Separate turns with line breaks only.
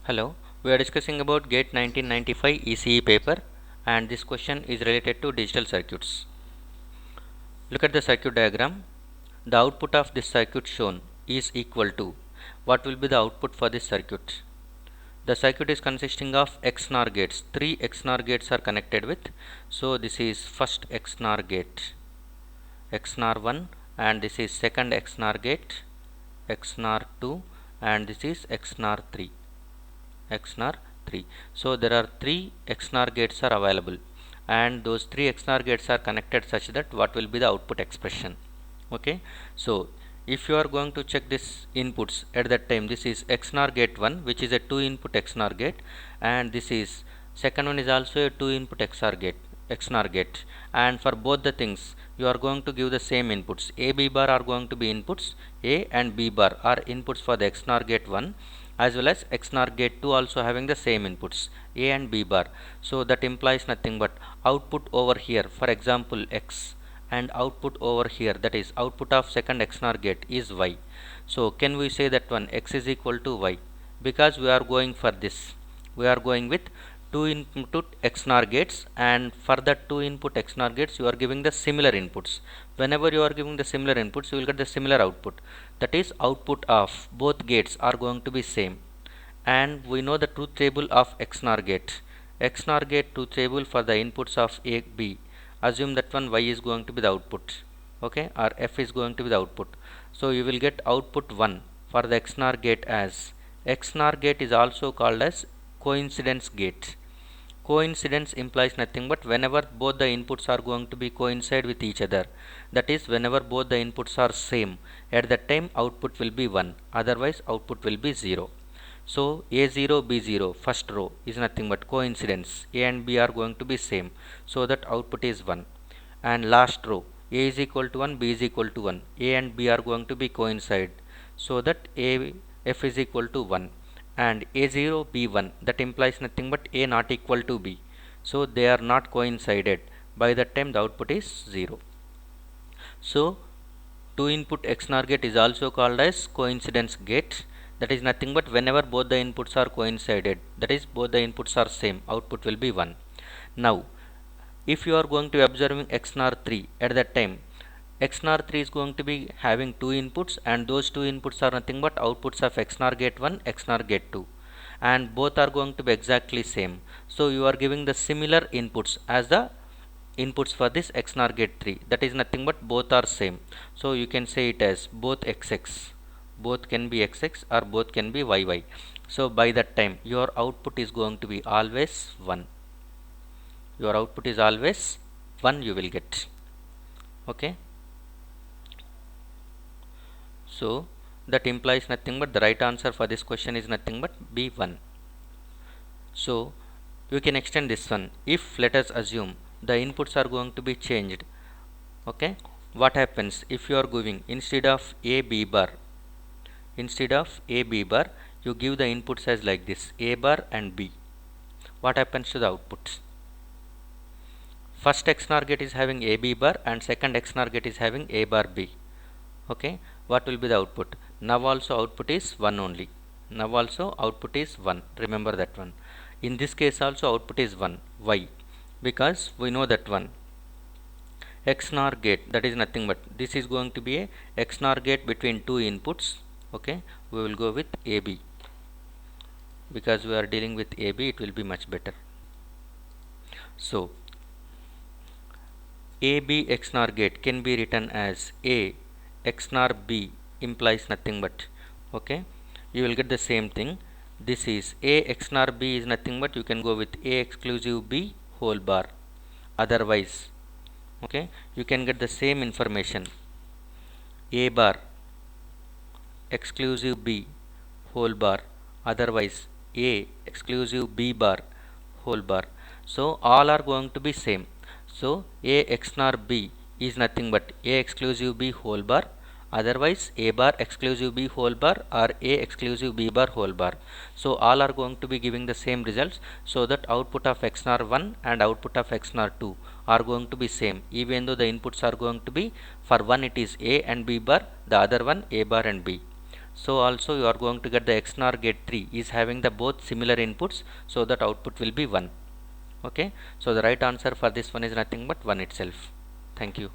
Hello, we are discussing about GATE 1995 ECE paper, and this question is related to digital circuits. Look at the circuit diagram. The output of this circuit shown is equal to what will be the output for this circuit. The circuit is consisting of XNOR gates. 3 XNOR gates are connected with. So this is first XNOR gate, XNOR 1, and this is second XNOR gate, XNOR 2, and this is XNOR 3. XNOR 3. So there are 3 XNOR gates are available, and those 3 XNOR gates are connected such that what will be the output expression. Okay, so if you are going to check this inputs at that time, this is XNOR gate 1, which is a 2 input XNOR gate, and this is second one is also a 2 input XNOR gate, and for both the things you are going to give the same inputs. A, B bar are going to be inputs. A and B bar are inputs for the XNOR gate 1, as well as XNOR gate 2 also having the same inputs A and B bar. So that implies nothing but output over here, for example X, and output over here, that is output of second XNOR gate, is Y. So can we say that one X is equal to Y? Because we are going for this, we are going with 2 input XNOR gates, and for that 2 input XNOR gates you are giving the similar inputs. Whenever you are giving the similar inputs, you will get the similar output. That is output of both gates are going to be same. And we know the truth table of XNOR gate. XNOR gate truth table for the inputs of A, B. Assume that one Y is going to be the output, okay, or F is going to be the output. So you will get output 1 for the XNOR gate as XNOR gate is also called as coincidence gate. Coincidence implies nothing but whenever both the inputs are going to be coincide with each other, that is whenever both the inputs are same, at that time output will be 1, otherwise output will be 0. So A0 B0 first row is nothing but coincidence, A and B are going to be same, so that output is 1. And last row, A is equal to 1, B is equal to 1, A and B are going to be coincide, so that F is equal to 1, and A0 B1, that implies nothing but A not equal to B, so they are not coincided. By that time the output is 0. So 2 input XNOR gate is also called as coincidence gate. That is nothing but whenever both the inputs are coincided, that is both the inputs are same, output will be 1. Now if you are going to be observing XNOR 3, at that time XNOR 3 is going to be having 2 inputs, and those 2 inputs are nothing but outputs of XNOR gate 1, XNOR gate 2, and both are going to be exactly same. So you are giving the similar inputs as the inputs for this XNOR gate 3, that is nothing but both are same. So you can say it as both XX, both can be XX or both can be YY. So by that time your output is going to be always 1. Your output is always 1 you will get. Okay, so that implies nothing but the right answer for this question is nothing but B1. So you can extend this one. If let us assume the inputs are going to be changed, okay, what happens if you are giving instead of A B bar, you give the inputs as like this, A bar and B. What happens to the outputs? First XNOR gate is having A B bar, and second XNOR gate is having A bar B. Okay, what will be the output? Now also output is 1 only. Now also output is 1. Remember that one. In this case also output is 1. Why? Because we know that one XNOR gate, that is nothing but this is going to be a XNOR gate between two inputs. Okay, we will go with AB. Because we are dealing with AB, it will be much better. So AB XNOR gate can be written as A XNOR B implies nothing but, okay, you will get the same thing. This is A XNOR B is nothing but you can go with A exclusive B whole bar. Otherwise, okay, you can get the same information, A bar exclusive B whole bar, otherwise A exclusive B bar whole bar. So all are going to be same. So A XNOR B is nothing but A exclusive B whole bar, otherwise A bar exclusive B whole bar or A exclusive B bar whole bar. So all are going to be giving the same results, so that output of XNOR 1 and output of XNOR 2 are going to be same, even though the inputs are going to be, for one it is A and B bar, the other one A bar and B. So also you are going to get the XNOR gate 3 is having the both similar inputs, so that output will be 1. Okay, so the right answer for this one is nothing but 1 itself. Thank you.